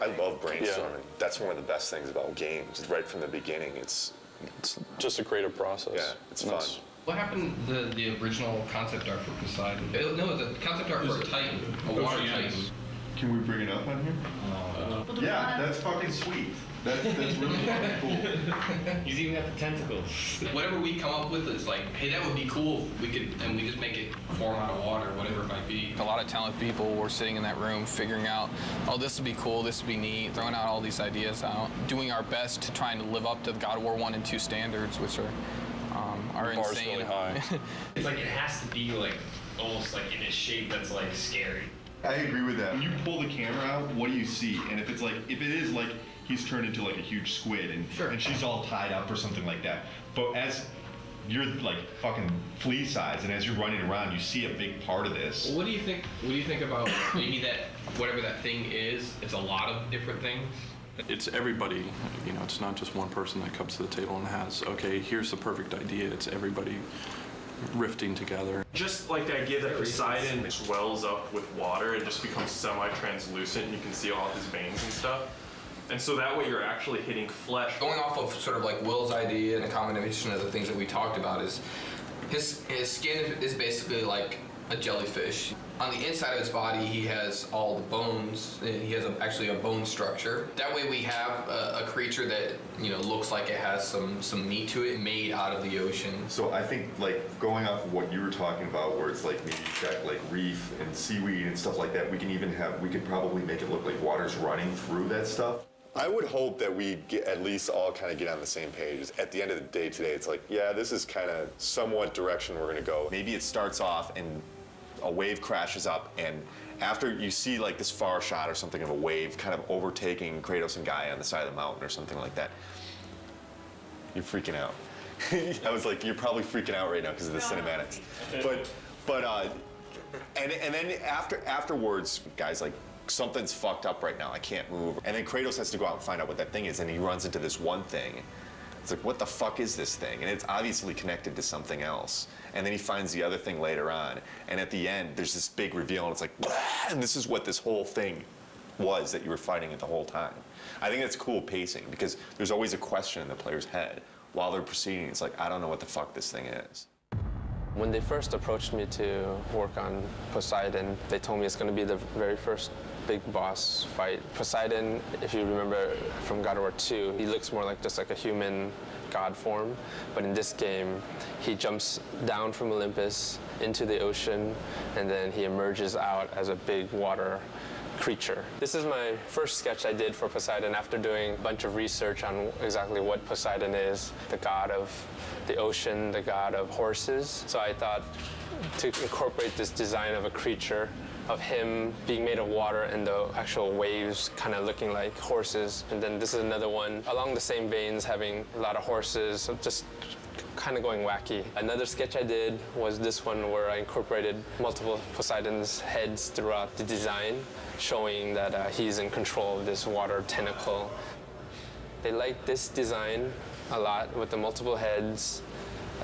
I love brainstorming. Yeah. That's one of the best things about games. Right from the beginning, it's just a creative process. Yeah, it's fun. What happened to the original concept art for Poseidon? No, the concept art for Titan, a water Titan. Can we bring it up on here? Yeah, that's fucking sweet. That's really fucking cool. He's even got the tentacles. Whatever we come up with is like, hey, that would be cool. We could, and we just make it form out of water, whatever it might be. A lot of talented people were sitting in that room figuring out, oh, this would be cool, this would be neat, throwing out all these ideas out, doing our best to trying to live up to the God of War 1 and 2 standards, which are insane. Really high. It's like it has to be like almost like in a shape that's like scary. I agree with that. When you pull the camera out, what do you see? And if it is like he's turned into like a huge squid and she's all tied up or something like that. But as you're like fucking flea size and as you're running around, you see a big part of this. Well, what do you think about maybe that whatever that thing is? It's a lot of different things. It's everybody, you know, it's not just one person that comes to the table and has, okay, here's the perfect idea. It's everybody rifting together. Just like the idea that Poseidon swells up with water and just becomes semi-translucent and you can see all his veins and stuff. And so that way you're actually hitting flesh. Going off of sort of like Will's idea and a combination of the things that we talked about is his skin is basically like a jellyfish. On the inside of his body, he has all the bones. He has actually a bone structure. That way we have a creature that, you know, looks like it has some meat to it, made out of the ocean. So I think, like, going off of what you were talking about, where it's like maybe you've got like reef and seaweed and stuff like that, we could probably make it look like water's running through that stuff. I would hope that we at least all kind of get on the same page. At the end of the day today, it's like, yeah, this is kind of somewhat direction we're going to go. Maybe it starts off and a wave crashes up, and after you see like this far shot or something of a wave kind of overtaking Kratos and Gaia on the side of the mountain or something like that, you're freaking out. I was like, you're probably freaking out right now because of the cinematics. And then afterwards, guys, like, something's fucked up right now, I can't move. And then Kratos has to go out and find out what that thing is, and he runs into this one thing. It's like, what the fuck is this thing? And it's obviously connected to something else. And then he finds the other thing later on. And at the end, there's this big reveal, and it's like, blah! And this is what this whole thing was that you were fighting it the whole time. I think that's cool pacing, because there's always a question in the player's head while they're proceeding. It's like, I don't know what the fuck this thing is. When they first approached me to work on Poseidon, they told me it's going to be the very first big boss fight. Poseidon, if you remember from God of War 2, he looks more like just like a human god form. But in this game, he jumps down from Olympus into the ocean, and then he emerges out as a big water creature. This is my first sketch I did for Poseidon after doing a bunch of research on exactly what Poseidon is, the god of the ocean, the god of horses. So I thought to incorporate this design of a creature, of him being made of water and the actual waves kind of looking like horses. And then this is another one along the same veins, having a lot of horses, so just kind of going wacky. Another sketch I did was this one where I incorporated multiple Poseidon's heads throughout the design, showing that he's in control of this water tentacle. They liked this design a lot with the multiple heads,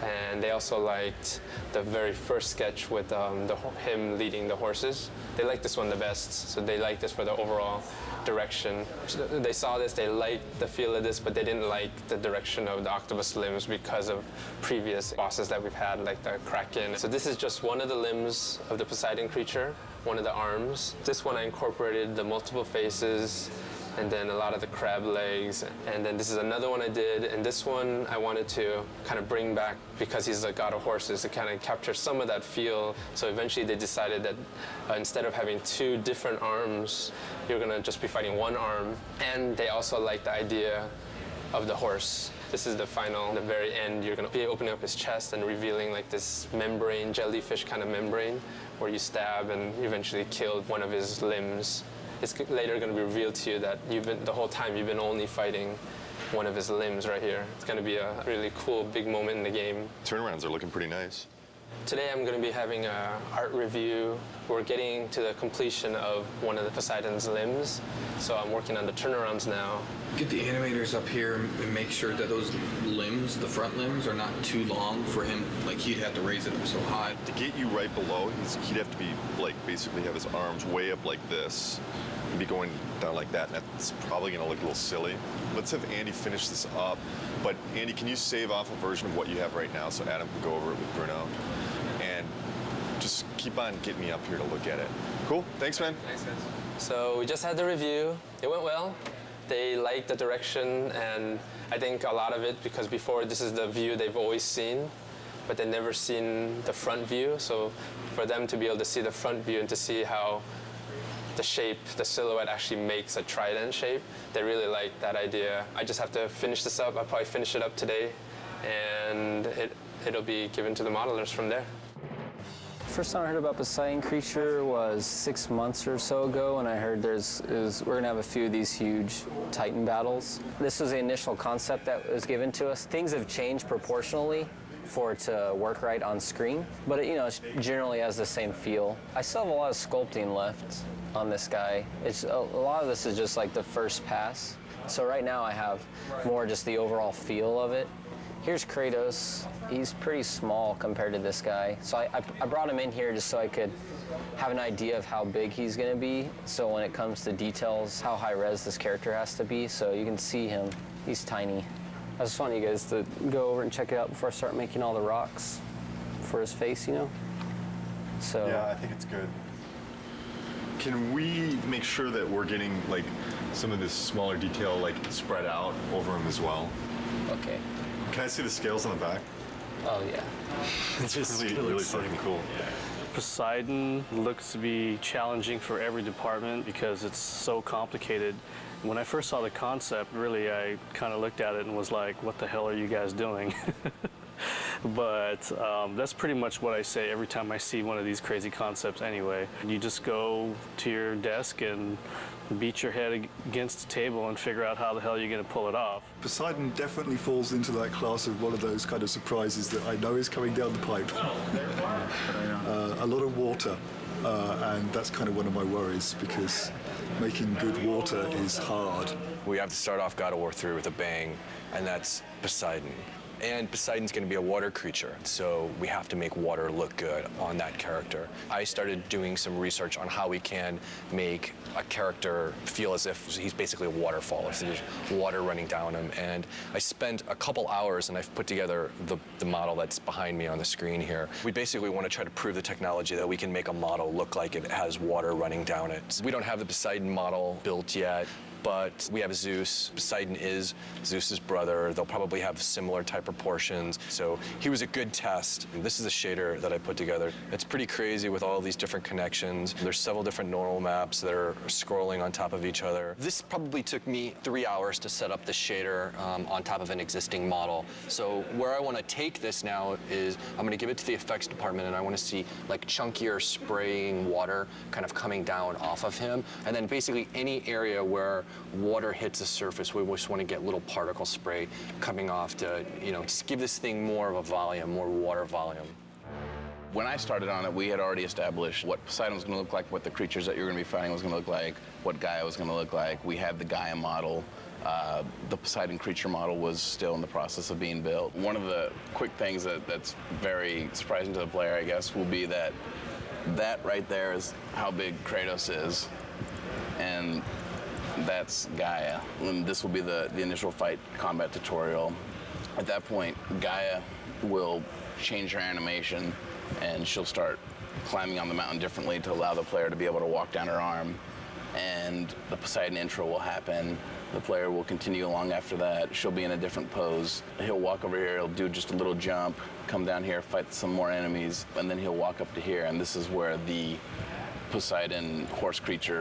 and they also liked the very first sketch with him leading the horses. They liked this one the best, so they liked this for the overall direction. They saw this, they liked the feel of this, but they didn't like the direction of the octopus limbs because of previous bosses that we've had, like the Kraken. So this is just one of the limbs of the Poseidon creature, one of the arms. This one I incorporated the multiple faces, and then a lot of the crab legs. And then this is another one I did, and this one I wanted to kind of bring back because he's a god of horses to kind of capture some of that feel. So eventually they decided that instead of having two different arms, you're gonna just be fighting one arm. And they also like the idea of the horse. This is the final, the very end. You're gonna be opening up his chest and revealing like this membrane, jellyfish kind of membrane, where you stab and eventually kill one of his limbs. It's later going to be revealed to you that the whole time you've been only fighting one of his limbs right here. It's going to be a really cool, big moment in the game. Turnarounds are looking pretty nice. Today I'm going to be having an art review. We're getting to the completion of one of the Poseidon's limbs, so I'm working on the turnarounds now. Get the animators up here and make sure that those limbs, the front limbs, are not too long for him. Like, he'd have to raise it up so high. To get you right below, he'd have to be, like, basically have his arms way up like this, He'd be going down like that, and that's probably gonna look a little silly. Let's have Andy finish this up. But Andy, can you save off a version of what you have right now so Adam can go over it with Bruno? And just keep on getting me up here to look at it. Cool, thanks, man. Thanks, guys. So we just had the review. It went well. They liked the direction, and I think a lot of it, because before this is the view they've always seen, but they've never seen the front view. So for them to be able to see the front view and to see how the shape, the silhouette actually makes a trident shape, they really like that idea. I just have to finish this up. I'll probably finish it up today, and it'll be given to the modelers from there. First time I heard about Poseidon creature was 6 months or so ago, and I heard we're gonna have a few of these huge Titan battles. This was the initial concept that was given to us. Things have changed proportionally for it to work right on screen, but it generally has the same feel. I still have a lot of sculpting left on this guy. A lot of this is just like the first pass. So right now I have more just the overall feel of it. Here's Kratos. He's pretty small compared to this guy. So I brought him in here just so I could have an idea of how big he's gonna be. So when it comes to details, how high res this character has to be. So you can see him, he's tiny. I just want you guys to go over and check it out before I start making all the rocks for his face, So yeah, I think it's good. Can we make sure that we're getting like some of this smaller detail like spread out over him as well? Okay. Can I see the scales on the back? Oh yeah. It's really fucking cool. Poseidon looks to be challenging for every department because it's so complicated. When I first saw the concept, really, I kind of looked at it and was like, what the hell are you guys doing? But that's pretty much what I say every time I see one of these crazy concepts anyway. You just go to your desk and beat your head against the table and figure out how the hell you're going to pull it off. Poseidon definitely falls into that class of one of those kind of surprises that I know is coming down the pipe. A lot of water, and that's kind of one of my worries because making good water is hard. We have to start off God of War 3 with a bang, and that's Poseidon. And Poseidon's going to be a water creature, so we have to make water look good on that character. I started doing some research on how we can make a character feel as if he's basically a waterfall, if there's water running down him. And I spent a couple hours, and I've put together the model that's behind me on the screen here. We basically want to try to prove the technology that we can make a model look like it has water running down it. We don't have the Poseidon model built yet, but we have Zeus. Poseidon is Zeus's brother. They'll probably have similar type proportions. So he was a good test. This is a shader that I put together. It's pretty crazy with all these different connections. There's several different normal maps that are scrolling on top of each other. This probably took me 3 hours to set up the shader on top of an existing model. So where I want to take this now is I'm going to give it to the effects department, and I want to see like chunkier spraying water kind of coming down off of him. And then basically any area where water hits the surface, we just want to get little particle spray coming off to, just give this thing more of a volume, more water volume. When I started on it, we had already established what Poseidon was going to look like, what the creatures that you're going to be fighting was going to look like, what Gaia was going to look like. We had the Gaia model. The Poseidon creature model was still in the process of being built. One of the quick things that's very surprising to the player, I guess, will be that right there is how big Kratos is. And that's Gaia. And this will be the initial fight combat tutorial. At that point, Gaia will change her animation, and she'll start climbing on the mountain differently to allow the player to be able to walk down her arm. And the Poseidon intro will happen. The player will continue along after that. She'll be in a different pose. He'll walk over here, he'll do just a little jump, come down here, fight some more enemies, and then he'll walk up to here, and this is where the Poseidon horse creature